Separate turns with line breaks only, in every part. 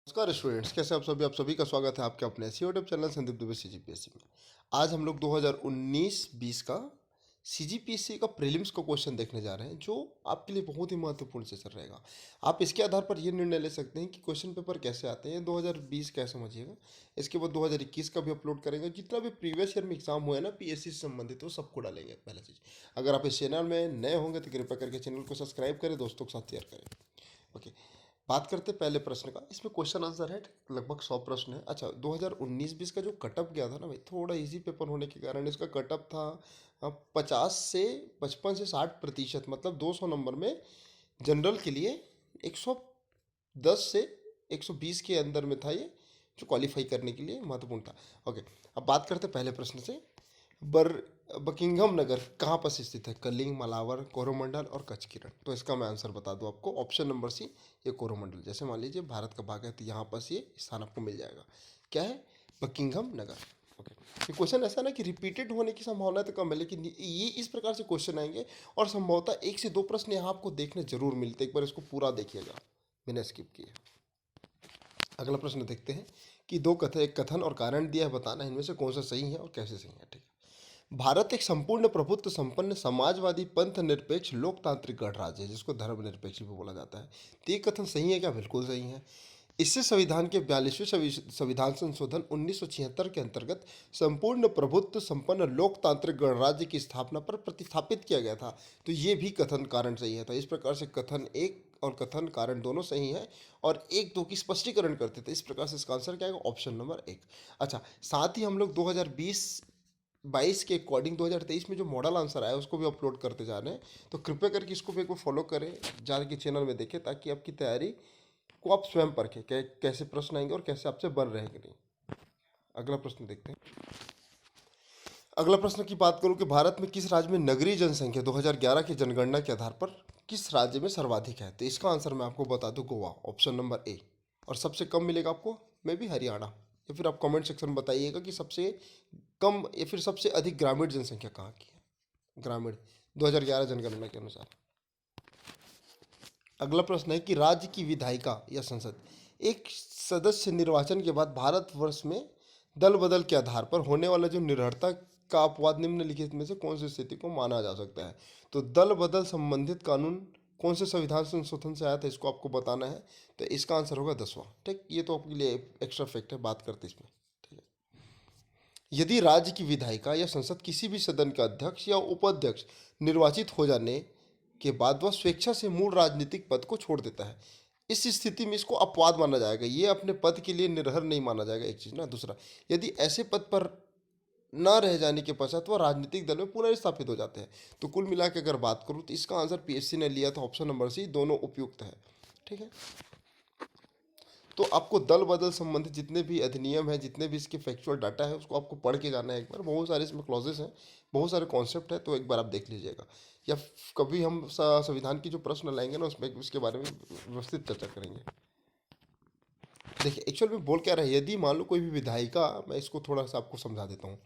नमस्कार स्टूडेंट्स, कैसे आप सभी का स्वागत है आपके अपने YouTube channel Sandeep Dubey CGPSC में। आज हम लोग 2019-20 का सीजीपीएससी का प्रीलिम्स का क्वेश्चन देखने जा रहे हैं, जो आपके लिए बहुत ही महत्वपूर्ण सेशन रहेगा। आप इसके आधार पर ये निर्णय ले सकते हैं कि क्वेश्चन पेपर कैसे आते हैं 2020 कैसे समझिएगा। इसके बाद 2021 का भी अपलोड करेंगे। जितना भी प्रीवियस ईयर में एग्जाम हुआ है ना पीएससी से संबंधित, वो सबको डालेंगे। पहला चीज़, अगर आप इस चैनल में नए होंगे तो कृपया करके चैनल को सब्सक्राइब करें, दोस्तों के साथ शेयर करें। ओके, बात करते हैं पहले प्रश्न का। इसमें क्वेश्चन आंसर है लगभग 100 प्रश्न है। अच्छा, 2019-20 का जो कटअप गया था ना भाई, थोड़ा इजी पेपर होने के कारण इसका कटअप था 50 से 55 से 60%, मतलब 200 नंबर में जनरल के लिए 110 से 120 के अंदर में था ये, जो क्वालिफाई करने के लिए महत्वपूर्ण था। ओके, अब बात करते हैं पहले प्रश्न से। बर बकिंघम नगर कहाँ पर स्थित है? कलिंग, मलावर, कोरोमंडल और कच्छ की रण। तो इसका मैं आंसर बता दूं आपको, ऑप्शन नंबर सी, ये कोरोमंडल। जैसे मान लीजिए भारत का भाग है तो यहाँ पर ये स्थान आपको मिल जाएगा। क्या है? बकिंघम नगर। ओके, ये क्वेश्चन ऐसा ना कि रिपीटेड होने की संभावना तो कम है, लेकिन ये इस प्रकार से क्वेश्चन आएंगे और संभवतः 1 से 2 प्रश्न यहाँ आपको देखने जरूर मिलते। एक बार इसको पूरा देखिएगा बिना स्किप किए। अगला प्रश्न देखते हैं कि एक कथन और कारण दिया है, बताना है इनमें से कौन सा सही है और कैसे सही है। ठीक है। भारत एक संपूर्ण प्रभुत्व संपन्न समाजवादी पंथ निरपेक्ष लोकतांत्रिक गणराज्य है, जिसको धर्मनिरपेक्ष भी बोला जाता है। तो ये कथन सही है क्या? बिल्कुल सही है। इससे संविधान के 42वें संविधान संशोधन 1976 के अंतर्गत संपूर्ण प्रभुत्व संपन्न लोकतांत्रिक गणराज्य की स्थापना पर प्रतिस्थापित किया गया था। तो ये भी कथन कारण सही है। तो इस प्रकार से कथन एक और कथन कारण दोनों सही है और एक दो की स्पष्टीकरण करते थे। इस प्रकार से इसका आंसर क्या है? Option number 1। अच्छा, साथ ही हम लोग 2020-22 के अकॉर्डिंग 2023 में जो मॉडल आंसर आया उसको भी अपलोड करते जा रहे हैं। तो कृपया करके इसको भी एक बार फॉलो करें, जाके चैनल में देखें, ताकि आपकी तैयारी को आप स्वयं परखें कैसे प्रश्न आएंगे और कैसे आपसे बन रहे कि नहीं। अगला प्रश्न देखते हैं। अगला प्रश्न की बात करूं कि भारत में किस राज्य में नगरीय जनसंख्या 2011 की जनगणना के आधार पर किस राज्य में सर्वाधिक है? तो इसका आंसर मैं आपको बता दूं, गोवा, ऑप्शन नंबर ए। और सबसे कम मिलेगा आपको मे भी हरियाणा। या फिर आप कमेंट सेक्शन में बताइएगा कि सबसे कम या फिर सबसे अधिक ग्रामीण जनसंख्या कहाँ की है, ग्रामीण 2011 जनगणना के अनुसार। अगला प्रश्न है कि राज्य की विधायिका या संसद एक सदस्य निर्वाचन के बाद भारतवर्ष में दल बदल के आधार पर होने वाला जो निर्भरता का अपवाद निम्नलिखित में से कौन सी स्थिति को माना जा सकता है? तो दल बदल संबंधित कानून कौन से संविधान संशोधन से आया था, इसको आपको बताना है। तो इसका आंसर होगा 10वां। ठीक, ये तो आपके लिए एक्स्ट्रा फैक्ट है, बात करते इसमें। ठीक है। यदि राज्य की विधायिका या संसद किसी भी सदन का अध्यक्ष या उपाध्यक्ष निर्वाचित हो जाने के बाद वह स्वेच्छा से मूल राजनीतिक पद को छोड़ देता है, इस स्थिति में इसको अपवाद माना जाएगा। ये अपने पद के लिए निर्भर नहीं माना जाएगा, एक चीज ना। दूसरा, यदि ऐसे पद पर न रह जाने के पश्चात वह राजनीतिक दल में पुनर्स्थापित हो जाते हैं। तो कुल मिला के अगर बात करूं तो इसका आंसर पीएससी ने लिया था ऑप्शन नंबर सी, दोनों उपयुक्त है। ठीक है। तो आपको दल बदल संबंधित जितने भी अधिनियम है, जितने भी इसके फैक्चुअल डाटा है, उसको आपको पढ़ के जाना है एक बार। बहुत सारे इसमें क्लॉजेस हैं, बहुत सारे कॉन्सेप्ट है, तो एक बार आप देख लीजिएगा। या कभी हम संविधान की जो प्रश्न लाएंगे ना, उसमें उसके बारे में व्यवस्थित चर्चा करेंगे। देखिए एक्चुअल में बोल क्या रहा है, यदि मान लो कोई भी विधायिका, मैं इसको थोड़ा सा आपको समझा देता हूँ,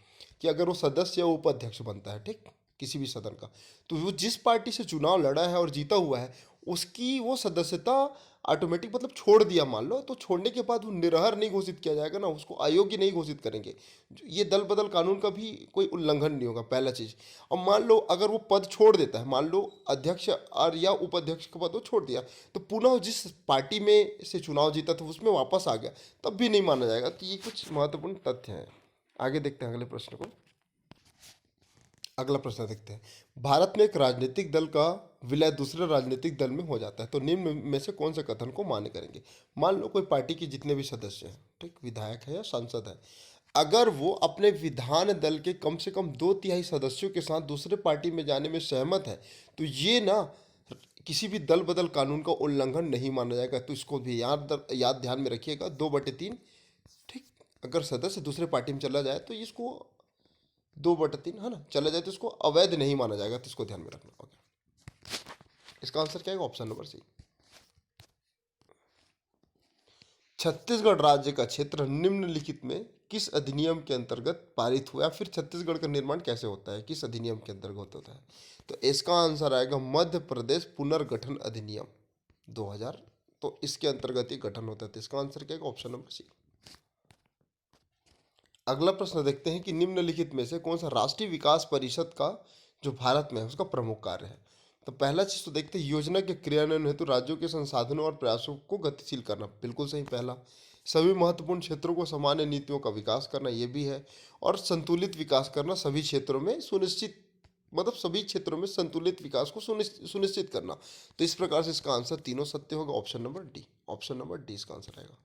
कि अगर वो सदस्य या उपाध्यक्ष बनता है, ठीक, किसी भी सदन का, तो वो जिस पार्टी से चुनाव लड़ा है और जीता हुआ है, उसकी वो सदस्यता ऑटोमेटिक मतलब छोड़ दिया मान लो, तो छोड़ने के बाद वो निरहर नहीं घोषित किया जाएगा ना, उसको अयोग्य नहीं घोषित करेंगे। ये दल बदल कानून का भी कोई उल्लंघन नहीं होगा, पहला चीज। और मान लो अगर वो पद छोड़ देता है, मान लो अध्यक्ष और या उपाध्यक्ष का पद वो छोड़ दिया, तो पुनः जिस पार्टी में से चुनाव जीता था उसमें वापस आ गया, तब भी नहीं माना जाएगा। तो ये कुछ महत्वपूर्ण तथ्य हैं। आगे देखते हैं अगले प्रश्न को। अगला प्रश्न देखते हैं। भारत में एक राजनीतिक दल का विलय दूसरे राजनीतिक दल में हो जाता है, तो निम्न में से कौन से कथन को मान्य करेंगे? मान लो कोई पार्टी के जितने भी सदस्य हैं, ठीक, विधायक है या सांसद है, अगर वो अपने विधान दल के कम से कम 2/3 सदस्यों के साथ दूसरे पार्टी में जाने में सहमत है, तो ये ना किसी भी दल बदल कानून का उल्लंघन नहीं माना जाएगा। तो इसको भी याद ध्यान में रखिएगा, 2/3। ठीक, अगर सदस्य दूसरे पार्टी में चला जाए तो इसको 2/3 है ना, चला जाए तो इसको अवैध नहीं माना जाएगा। तो इसको ध्यान में रखना। ओके, इसका आंसर क्या है? ऑप्शन नंबर सी। छत्तीसगढ़ राज्य का क्षेत्र निम्नलिखित में किस अधिनियम के अंतर्गत पारित हुआ? फिर छत्तीसगढ़ का निर्माण कैसे होता है, किस अधिनियम के अंतर्गत होता है? तो इसका आंसर आएगा मध्य प्रदेश पुनर्गठन अधिनियम 2000 तो इसके अंतर्गत ये गठन होता है। तो इसका आंसर क्या है? Option number C. अगला प्रश्न देखते हैं कि निम्नलिखित में से कौन सा राष्ट्रीय विकास परिषद का जो भारत में है उसका प्रमुख कार्य है। तो पहला चीज तो देखते हैं, योजना के क्रियान्वयन हेतु राज्यों के संसाधनों और प्रयासों को गतिशील करना, बिल्कुल सही पहला। सभी महत्वपूर्ण क्षेत्रों को सामान्य नीतियों का विकास करना, ये भी है। और संतुलित विकास करना, सभी क्षेत्रों में सुनिश्चित, मतलब सभी क्षेत्रों में संतुलित विकास को सुनिश्चित करना। तो इस प्रकार से इसका आंसर तीनों सत्य होगा। Option number D, option number D इसका आंसर रहेगा।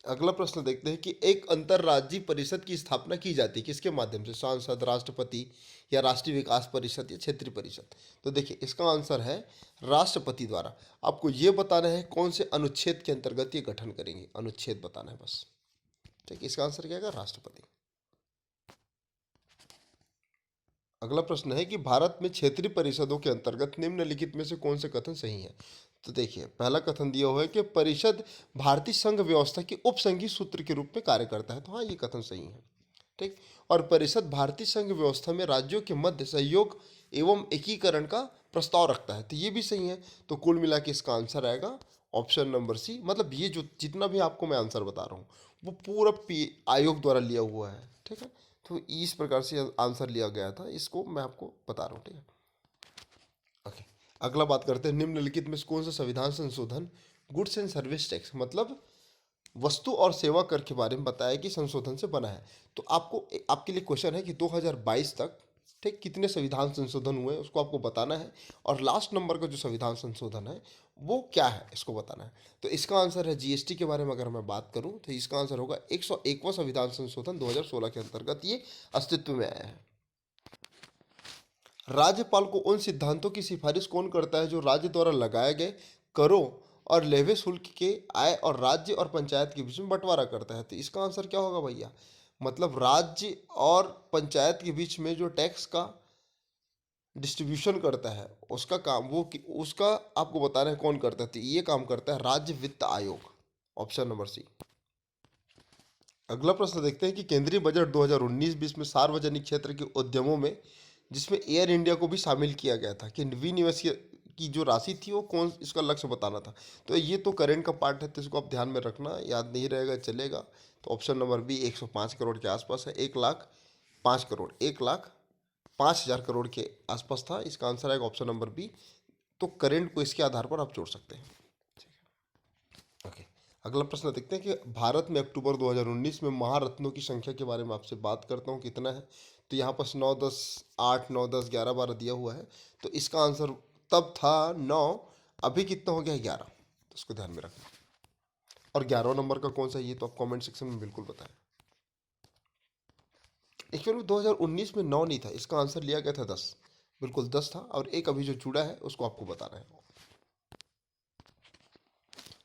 अगला प्रश्न देखते हैं कि एक अंतर्राज्यीय परिषद की स्थापना की जाती है किसके माध्यम से? सांसद, राष्ट्रपति, या राष्ट्रीय विकास परिषद, या क्षेत्रीय परिषद। तो देखिए इसका आंसर है राष्ट्रपति द्वारा। आपको ये बताना है कौन से अनुच्छेद के अंतर्गत ये गठन करेंगे, अनुच्छेद बताना है बस। ठीक है, इसका आंसर क्या है? राष्ट्रपति। अगला प्रश्न है कि भारत में क्षेत्रीय परिषदों के अंतर्गत निम्नलिखित में से कौन से कथन सही है? तो देखिए पहला कथन दिया हुआ है कि परिषद भारतीय संघ व्यवस्था के उपसंघीय सूत्र के रूप में कार्य करता है। तो हाँ, ये कथन सही है। ठीक। और परिषद भारतीय संघ व्यवस्था में राज्यों के मध्य सहयोग एवं एकीकरण का प्रस्ताव रखता है। तो ये भी सही है। तो कुल मिला के इसका आंसर आएगा ऑप्शन नंबर सी। मतलब ये जो जितना भी आपको मैं आंसर बता रहा हूँ वो पूरा आयोग द्वारा लिया हुआ है। ठीक है, तो इस प्रकार से आंसर लिया गया था, इसको मैं आपको बता रहा हूँ। ठीक है, ओके। अगला बात करते हैं, निम्नलिखित में से कौन सा संविधान संशोधन गुड्स एंड सर्विस टैक्स, मतलब वस्तु और सेवा कर के बारे में बताया कि संशोधन से बना है। तो आपको आपके लिए क्वेश्चन है कि 2022 तक ठीक कितने संविधान संशोधन हुए उसको आपको बताना है, और लास्ट नंबर का जो संविधान संशोधन है वो क्या है इसको बताना है। तो इसका आंसर है जीएसटी के बारे में अगर मैं बात करूं तो इसका आंसर होगा 101वां संविधान संशोधन 2016 के अंतर्गत ये अस्तित्व में आया है। राज्यपाल को उन सिद्धांतों की सिफारिश कौन करता है जो राज्य द्वारा लगाए गए करों और लेवे शुल्क के आय और राज्य और पंचायत के बीच में बंटवारा करता है? तो इसका आंसर क्या होगा भैया? मतलब राज्य और पंचायत के बीच में जो टैक्स का डिस्ट्रीब्यूशन करता है उसका काम उसका आपको बताना है कौन करता है। तो ये काम करता है राज्य वित्त आयोग, ऑप्शन नंबर सी। अगला प्रश्न देखते हैं कि केंद्रीय बजट 2019-20 में सार्वजनिक क्षेत्र के उद्यमों में, जिसमें एयर इंडिया को भी शामिल किया गया था, कि विनिवेश की जो राशि थी वो कौन, इसका लक्ष्य बताना था। तो ये तो करेंट का पार्ट है, तो इसको आप ध्यान में रखना, याद नहीं रहेगा चलेगा। तो ऑप्शन नंबर बी 105 करोड़ के आसपास है। 1,05,00,000 1,05,000 करोड़ के आसपास था। इसका आंसर आएगा ऑप्शन नंबर बी। तो करेंट को इसके आधार पर आप जोड़ सकते हैं। ओके। अगला प्रश्न देखते हैं कि भारत में अक्टूबर 2019 में महारत्नों की संख्या के बारे में आपसे बात करता हूँ, कितना है? तो यहाँ पर 9, 10, 8, 9, 10, 11, 12 दिया हुआ है। तो इसका आंसर तब था 9, अभी कितना हो गया है? 11। तो इसको ध्यान में रखना। और 11वां नंबर का कौन सा, ये तो आप कमेंट सेक्शन में बिल्कुल बताएं। एक्चुअली 2019 में 9 नहीं था, इसका आंसर लिया गया था 10, बिल्कुल 10 था। और एक अभी जो जुड़ा है उसको आपको बताना है।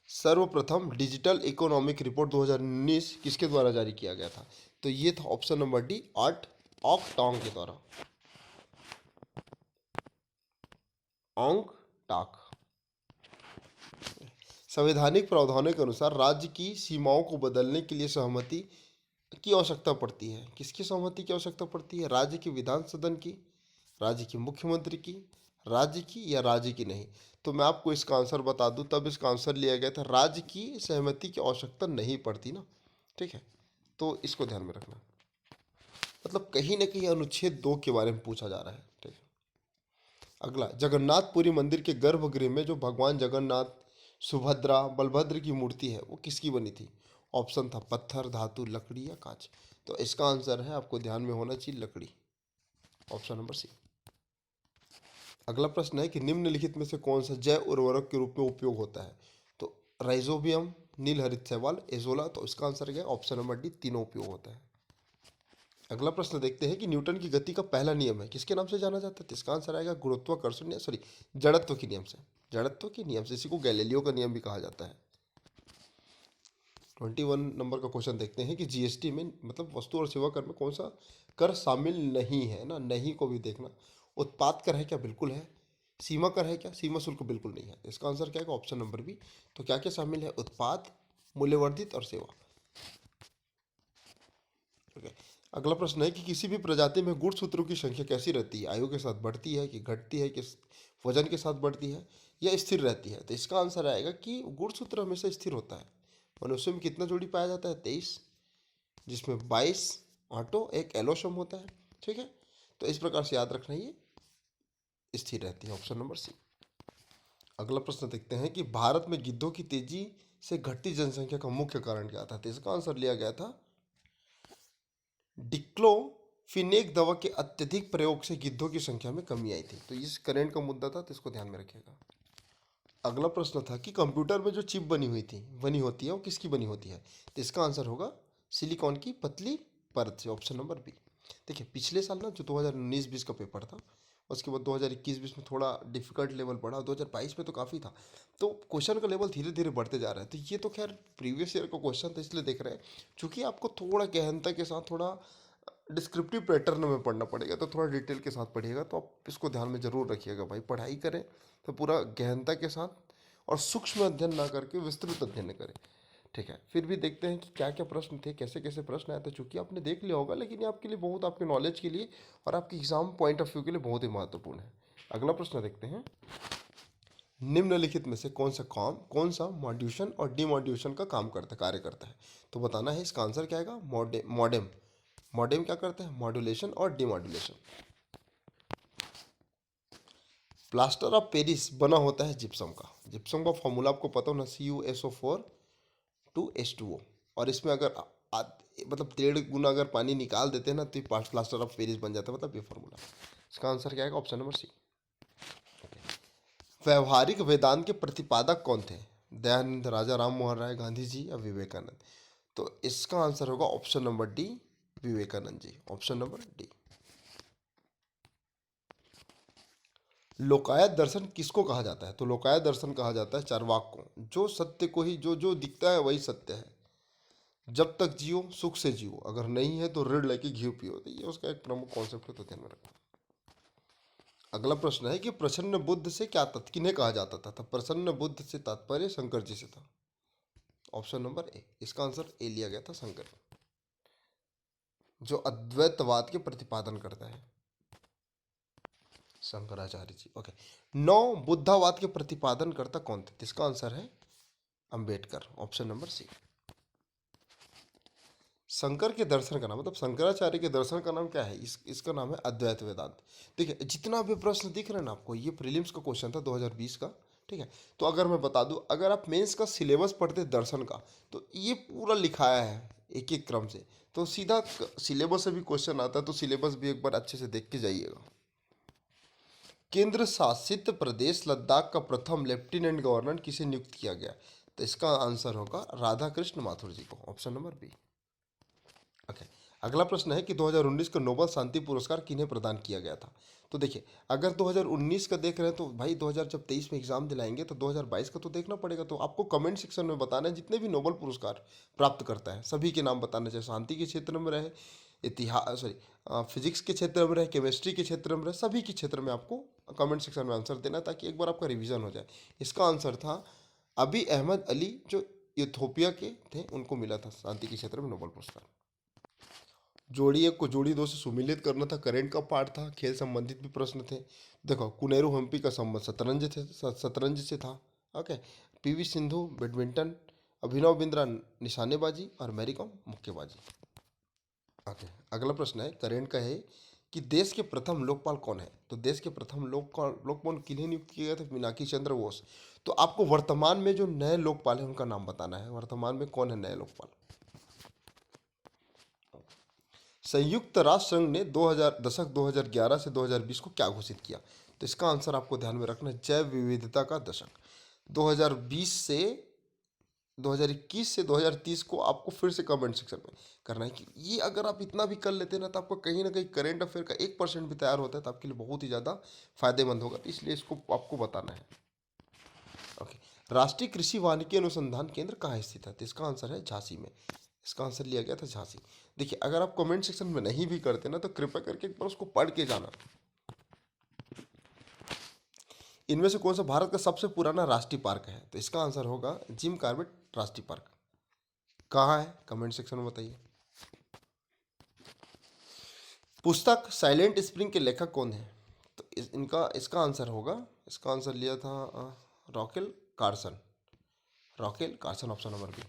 सर्वप्रथम डिजिटल इकोनॉमिक रिपोर्ट 2019 किसके द्वारा जारी किया गया था? तो ये था ऑप्शन नंबर डी, ऑक टॉन्ग के द्वारा। ऑंग टाक। संवैधानिक प्रावधानों के अनुसार राज्य की सीमाओं को बदलने के लिए सहमति की आवश्यकता पड़ती है। किसकी सहमति की आवश्यकता पड़ती है? राज्य की विधान सदन की, राज्य की मुख्यमंत्री की, राज्य की, या राज्य की नहीं? तो मैं आपको इसका आंसर बता दूं, तब इसका आंसर लिया गया था राज्य की सहमति की आवश्यकता नहीं पड़ती ना। ठीक है, तो इसको ध्यान में रखना। मतलब कहीं ना कहीं अनुच्छेद 2 के बारे में पूछा जा रहा है। ठीक है, अगला, जगन्नाथपुरी मंदिर के गर्भगृह में जो भगवान जगन्नाथ, सुभद्रा, बलभद्र की मूर्ति है वो किसकी बनी थी? ऑप्शन था पत्थर, धातु, लकड़ी, या कांच। तो इसका आंसर है, आपको ध्यान में होना चाहिए, लकड़ी, ऑप्शन नंबर सी। अगला प्रश्न है कि निम्नलिखित में से कौन सा जैव उर्वरक के रूप में उपयोग होता है? तो राइजोबियम, नील हरित शैवाल, एजोला। तो इसका आंसर क्या है? ऑप्शन नंबर डी, तीनों उपयोग होता है। अगला प्रश्न देखते हैं कि न्यूटन की गति का पहला नियम है किसके नाम से जाना जाता है? तो इसका आंसर आएगा गुरुत्वाकर्षण, सॉरी, जड़त्व के नियम से। जड़त्व के नियम से, इसी को गैलीलियो का नियम भी कहा जाता है। 21 नंबर का क्वेश्चन देखते हैं कि जीएसटी में, मतलब वस्तु और सेवा कर में, कौन सा कर शामिल नहीं है ना? नहीं को भी देखना। उत्पाद कर है क्या? बिल्कुल है। सीमा कर है क्या? सीमा शुल्क बिल्कुल नहीं है। इसका आंसर क्या है? Option number B. तो क्या क्या शामिल है? उत्पाद, मूल्यवर्धित, और सेवा। ठीक है। अगला प्रश्न है कि किसी भी प्रजाति में गुणसूत्रों की संख्या कैसी रहती है? आयु के साथ बढ़ती है, कि घटती है, कि वजन के साथ बढ़ती है, या स्थिर रहती है? तो इसका आंसर आएगा कि गुणसूत्र हमेशा स्थिर होता है। मनुष्य में कितना जोड़ी पाया जाता है? 23, जिसमें 22 ऑटो, एक एलोसोम होता है। ठीक है, तो इस प्रकार से याद रखना, ये स्थिर रहती है। Option number C. अगला प्रश्न देखते हैं कि भारत में गिद्धों की तेजी से घटती जनसंख्या का मुख्य कारण क्या था? तो इसका आंसर लिया गया था डिक्लोफिनेक दवा के अत्यधिक प्रयोग से गिद्धों की संख्या में कमी आई थी। तो इस करंट का मुद्दा था, तो इसको ध्यान में रखिएगा। अगला प्रश्न था कि कंप्यूटर में जो चिप बनी होती है, वो किसकी बनी होती है? तो इसका आंसर होगा सिलिकॉन की पतली परत से। Option number B. देखिए, पिछले साल ना जो 2019-20 का पेपर था, उसके बाद 2021-20 में थोड़ा डिफिकल्ट लेवल बढ़ा, 2022 में तो काफ़ी था। तो क्वेश्चन का लेवल धीरे धीरे बढ़ते जा रहा है। तो ये तो खैर प्रीवियस ईयर का क्वेश्चन था, इसलिए देख रहे हैं। चूंकि आपको थोड़ा गहनता के साथ, थोड़ा डिस्क्रिप्टिव पैटर्न में पढ़ना पड़ेगा, तो थोड़ा डिटेल के साथ पढ़िएगा। तो आप इसको ध्यान में जरूर रखिएगा भाई। पढ़ाई करें तो पूरा गहनता के साथ और सूक्ष्म अध्ययन ना करके विस्तृत अध्ययन करें। ठीक है, फिर भी देखते हैं कि क्या क्या प्रश्न थे, कैसे कैसे प्रश्न आए थे। चूंकि आपने देख लिया होगा, लेकिन ये आपके लिए बहुत, आपके नॉलेज के लिए और आपके एग्जाम पॉइंट ऑफ व्यू के लिए बहुत ही महत्वपूर्ण है। अगला प्रश्न देखते हैं, निम्नलिखित में से कौन सा मॉड्यूशन और डीमॉड्यूशन का कार्य करता है? तो बताना है। इसका आंसर क्या आएगा? मॉडेम। मॉडेम क्या करता है? मॉड्यूलेशन और डीमॉड्यूलेशन। प्लास्टर ऑफ पेरिस बना होता है जिप्सम का। जिप्सम का फॉर्मूला आपको पता हो ना, CuSO4 2H2O। और इसमें अगर मतलब 1.5 गुना अगर पानी निकाल देते हैं ना, तो प्लास्टर ऑफ पेरिस बन जाता है। मतलब ये फॉर्मूला। इसका आंसर क्या आएगा? Option number C. व्यवहारिक वेदांत के प्रतिपादक कौन थे? दयानंद, राजा राम मोहन राय, गांधी जी या विवेकानंद? तो इसका आंसर होगा option number D, Vivekanand ji. Option number D. Lokayat दर्शन किसको कहा जाता है? तो लोकायत दर्शन कहा जाता है चार्वाक को, जो सत्य को ही, जो जो दिखता है वही सत्य है। जब तक जियो सुख से जियो, अगर नहीं है तो ऋण लेके घी पियो। तो ये उसका एक प्रमुख कॉन्सेप्ट है, तो ध्यान में रखना। अगला प्रश्न है कि प्रसन्न बुद्ध से क्या किन्हें कहा जाता था? तो प्रसन्न बुद्ध से तात्पर्य शंकर जी से था। ऑप्शन नंबर ए। इसका आंसर ए लिया गया था, शंकर, जो अद्वैतवाद के प्रतिपादन करता है, शंकराचार्य जी। ओके। 9 बुद्धावाद के प्रतिपादन करता कौन थे? इसका आंसर है Ambedkar. Option number C. Shankar के दर्शन का नाम, मतलब शंकराचार्य के दर्शन का नाम क्या है? इसका नाम है अद्वैत वेदांत। देखिए, जितना भी प्रश्न दिख रहे हैं ना आपको, ये प्रीलिम्स का क्वेश्चन था 2020 का। ठीक है, तो अगर मैं बता दूं, अगर आप मेंस का सिलेबस पढ़ते दर्शन का, तो ये पूरा लिखाया है एक एक क्रम से। तो सीधा सिलेबस से भी क्वेश्चन आता है, तो सिलेबस भी एक बार अच्छे से देख के जाइएगा। केंद्र शासित प्रदेश लद्दाख का प्रथम लेफ्टिनेंट गवर्नर किसे नियुक्त किया गया? तो इसका आंसर होगा राधा कृष्ण माथुर जी को। Option number B. ओके। अगला प्रश्न है कि 2019 का नोबेल शांति पुरस्कार किन्हें प्रदान किया गया था? तो देखिए, अगर 2019 का देख रहे हैं तो भाई 2023 में एग्जाम दिलाएंगे, तो 2022 का तो देखना पड़ेगा। तो आपको कमेंट सेक्शन में बताना है, जितने भी नोबेल पुरस्कार प्राप्त करता है सभी के नाम बताना चाहिए। शांति के क्षेत्र में रहे, इतिहास, सॉरी, फिजिक्स के क्षेत्र में रहे, केमिस्ट्री के क्षेत्र में रहे, सभी के क्षेत्र में आपको कमेंट सेक्शन में आंसर देना, ताकि एक बार आपका रिवीजन हो जाए। इसका आंसर था अभी अहमद अली, जो इथोपिया के थे, उनको मिला था शांति के क्षेत्र में नोबेल पुरस्कार। जोड़ी एक को जोड़ी दो से सुमिलित करना था, करेंट का पार्ट था, खेल संबंधित भी प्रश्न थे। देखो, कुनेरू हम्पी का संबंध शतरंज से था। Okay. PV Sindhu badminton, Abhinav Bindra निशानेबाजी और मैरी कॉम मुक्केबाजी। ओके। अगला प्रश्न है, करेंट का है कि देश के प्रथम लोकपाल कौन है? तो देश के प्रथम लोकपाल किन्हें नियुक्त किया गया था? मीनाक्षी चंद्र बोस। तो आपको वर्तमान में जो नए लोकपाल है उनका नाम बताना है। वर्तमान में कौन है नए लोकपाल? संयुक्त राष्ट्र संघ ने 2000 दशक 2011 से 2020 को क्या घोषित किया? तो इसका आंसर आपको ध्यान में रखना है, जैव विविधता का दशक। 2020 से 2021 से 2030 को आपको फिर से कमेंट सेक्शन में करना है कि ये अगर आप इतना भी कर लेते हैं ना, तो आपको कहीं ना कहीं करेंट अफेयर का 1% भी तैयार होता है, तो आपके लिए बहुत ही ज़्यादा फायदेमंद होगा। तो इसलिए इसको आपको बताना है। ओके। राष्ट्रीय कृषि वानिकी अनुसंधान केंद्र कहाँ स्थित है? तो इसका आंसर है झांसी में। इसका आंसर लिया गया था झांसी। देखिए, अगर आप कमेंट सेक्शन में नहीं भी करते ना, तो कृपया करके एक बार उसको पढ़ के जाना। इनमें से कौन सा भारत का सबसे पुराना राष्ट्रीय पार्क है? तो इसका आंसर होगा जिम कॉर्बेट राष्ट्रीय पार्क। कहाँ है? कमेंट सेक्शन में बताइए। पुस्तक साइलेंट स्प्रिंग के लेखक कौन है? तो इसका आंसर होगा, इसका आंसर लिया था Rachel Carson, Rachel Carson option number B.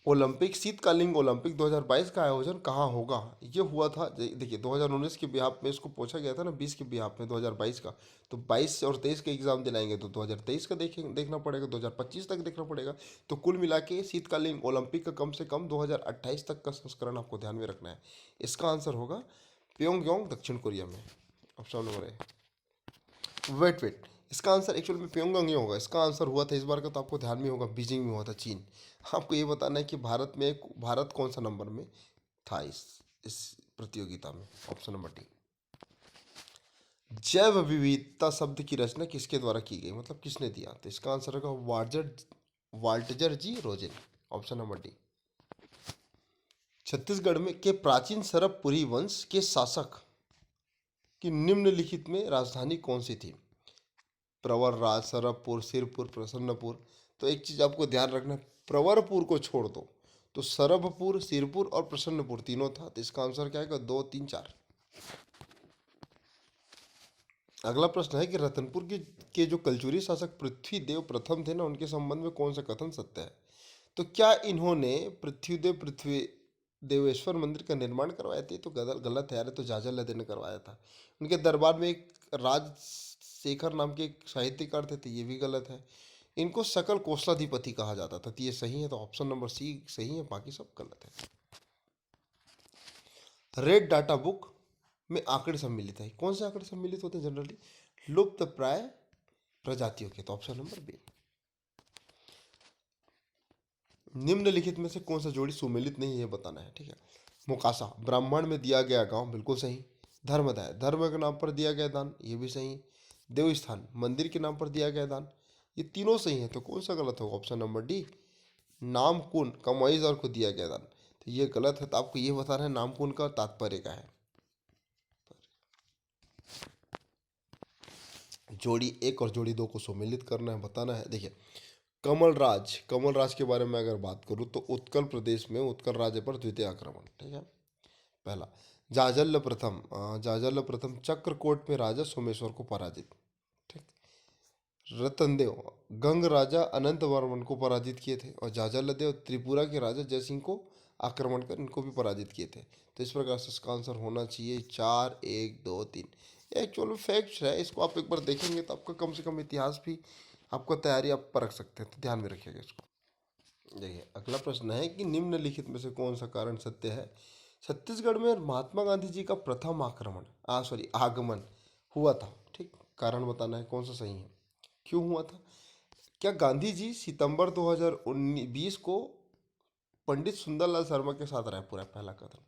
Olympic, शीतकालीन ओलंपिक 2022 का आयोजन कहाँ होगा? ये हुआ था, देखिए 2019 के बिहाफ में इसको पूछा गया था ना, 20 के बिहाफ में 2022 का, तो 22 और 23 का एग्जाम दिलाएंगे तो 2023 का देखना पड़ेगा, 2025 तक देखना पड़ेगा। तो कुल मिला के शीतकालीन ओलंपिक का कम से कम 2028 तक का संस्करण आपको ध्यान में रखना है। इसका आंसर होगा प्योंगयांग, दक्षिण कोरिया में, option number A. Wait wait, इसका आंसर एक्चुअल में प्योंगयांग ही होगा। इसका आंसर हुआ था इस बार का, तो आपको ध्यान में होगा बीजिंग में हुआ था, चीन। आपको ये बताना है कि भारत कौन सा नंबर में था इस प्रतियोगिता में, ऑप्शन नंबर डी। जैव विविधता शब्द की रचना किसके द्वारा की गई, मतलब किसने दिया? तो इसका आंसर होगा Walter G Rosen, option number D. Chhattisgarh में के प्राचीन सरबपुरी वंश के शासक की निम्नलिखित में राजधानी कौन सी थी? प्रवरराज, सरबपुर, सिरपुर, प्रसन्नपुर। तो एक चीज आपको ध्यान रखना है, प्रवरपुर को छोड़ दो तो सरबपुर, सिरपुर और प्रसन्नपुर तीनों था। तो इसका आंसर क्या है? 2, 3, 4। अगला प्रश्न है कि रतनपुर के जो कलचुरी शासक पृथ्वीदेव प्रथम थे ना, उनके संबंध में कौन सा कथन सत्य है? तो क्या इन्होंने पृथ्वी देवेश्वर मंदिर का निर्माण करवाया थे? तो गलत है यार, तो जाजा लदे ने करवाया था। उनके दरबार में एक राजशेखर नाम के एक साहित्यकार थे, तो ये भी गलत है। इनको सकल कोसलाधिपति कहा जाता था, तो ये सही है, तो ऑप्शन नंबर सी सही है, बाकी सब गलत है। रेड डाटा बुक में आंकड़े सम्मिलित है, कौन से आंकड़े सम्मिलित होते हैं जनरली? लुप्त प्राय प्रजातियों के, तो ऑप्शन नंबर बी। निम्नलिखित में से कौन सा जोड़ी सुमेलित नहीं है, बताना है, ठीक है। मोकासा, ब्राह्मण में दिया गया गांव, बिल्कुल सही। धर्मदाय, धर्म के नाम पर दिया गया दान, ये भी सही। देवस्थान, मंदिर के नाम पर दिया गया दान, ये तीनों सही है। तो कौन सा गलत होगा? ऑप्शन नंबर डी, नामकुन, कमाईजार को दिया गया दान, तो ये गलत है। तो आपको ये बताना है नामकुन का तात्पर्य क्या है। जोड़ी एक और जोड़ी दो को सम्मिलित करना है, बताना है। देखिए कमल राज के बारे में अगर बात करूँ तो उत्कल प्रदेश में उत्कल राज्य पर द्वितीय आक्रमण, ठीक है। पहला जाजल्य प्रथम चक्रकोट में राजा सोमेश्वर को पराजित, ठीक। रतनदेव गंग राजा अनंत वर्मन को पराजित किए थे, और जाजल्य देव त्रिपुरा के राजा जयसिंह को आक्रमण कर इनको भी पराजित किए थे। तो इस प्रकार से इसका आंसर होना चाहिए 4, 1, 2, 3। एक्चुअल में फैक्ट्स है, इसको आप एक बार देखेंगे तो आपका कम से कम इतिहास भी आपको तैयारी आप परख सकते हैं, तो ध्यान में रखिएगा इसको। देखिए अगला प्रश्न है कि निम्नलिखित में से कौन सा कारण सत्य है? छत्तीसगढ़ में महात्मा गांधी जी का प्रथम आगमन हुआ था, ठीक। कारण बताना है कौन सा सही है, क्यों हुआ था? क्या गांधी जी सितंबर 2020 को पंडित सुंदरलाल शर्मा के साथ रायपुर है? पहला कथन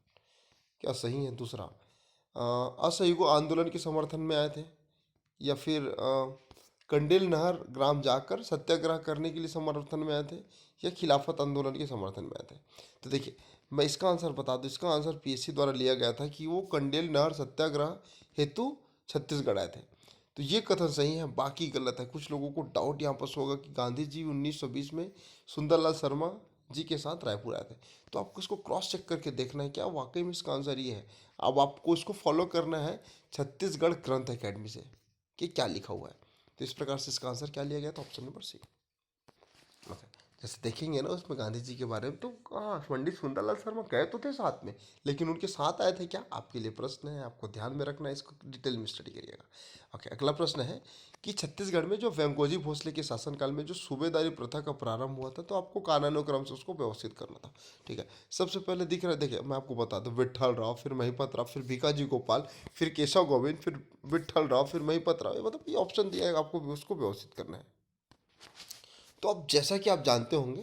क्या सही है? दूसरा, असहयोग आंदोलन के समर्थन में आए थे, या फिर कंडेल नहर ग्राम जाकर सत्याग्रह करने के लिए समर्थन में आए थे, या खिलाफत आंदोलन के समर्थन में आए थे? तो देखिए मैं इसका आंसर बता दूं, इसका आंसर पीएससी द्वारा लिया गया था कि वो कंडेल नहर सत्याग्रह हेतु छत्तीसगढ़ आए थे। तो ये कथन सही है, बाकी गलत है। कुछ लोगों को डाउट यहाँ पर होगा कि गांधी जी 1920 में सुंदरलाल शर्मा जी के साथ रायपुर आए थे, तो आपको इसको क्रॉस चेक करके देखना है क्या वाकई में इसका आंसर ये है। अब आपको इसको फॉलो करना है छत्तीसगढ़ ग्रंथ अकेडमी से कि क्या लिखा हुआ है। तो इस प्रकार से इसका आंसर क्या लिया गया था? ऑप्शन नंबर सी। ओके, जैसे देखेंगे ना उसमें गांधी जी के बारे में, तो हाँ पंडित सुंदरलाल शर्मा गए तो थे साथ में, लेकिन उनके साथ आए थे क्या? आपके लिए प्रश्न है, आपको ध्यान में रखना है, इसको डिटेल में स्टडी करिएगा। ओके, अगला प्रश्न है कि छत्तीसगढ़ में जो वेंकोजी भोसले के शासनकाल में जो सूबेदारी प्रथा का प्रारंभ हुआ था, तो आपको कालानुक्रम से उसको व्यवस्थित करना था, ठीक है। सबसे पहले दिख रहा है, देखिए मैं आपको बता दूं, विट्ठल राव, फिर महिपत राव, फिर भिकाजी गोपाल, फिर केशव गोविंद, फिर विट्ठल राव, फिर महिपत राव, ये मतलब ये ऑप्शन दिया है, आपको उसको व्यवस्थित करना है। तो अब जैसा कि आप जानते होंगे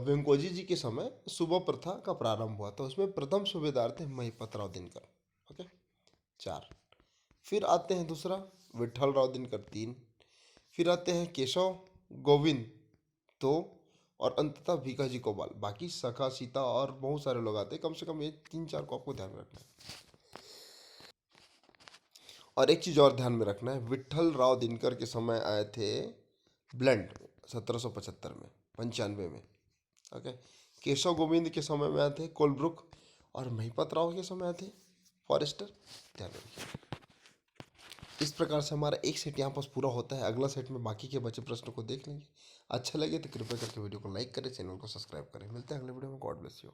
वेंकोजी जी के समय सुबह प्रथा का प्रारंभ हुआ था, उसमें प्रथम सूबेदार थे महिपत राव दिनकर, ओके। 4, फिर आते हैं दूसरा विट्ठल राव दिनकर, 3, फिर आते हैं केशव गोविंद, 2, और अंततः भीखाजी कोपाल। बाकी सखा सीता और बहुत सारे लोग आते हैं, कम से कम ये 3-4 को आपको ध्यान में रखना है। और एक चीज़ और ध्यान में रखना है, विट्ठल राव दिनकर के समय आए थे ब्लंट 1775 में, 95 में, ओके। केशव गोविंद के समय में आए थे कोलब्रुक, और महिपत राव के समय आए थे फॉरेस्टर, ध्यान रखिए। इस प्रकार से हमारा एक सेट यहाँ पास पूरा होता है। अगला सेट में बाकी के बचे प्रश्नों को देख लेंगे। अच्छा लगे तो कृपया करके वीडियो को लाइक करें, चैनल को सब्सक्राइब करें। मिलते हैं अगले वीडियो में। God bless you.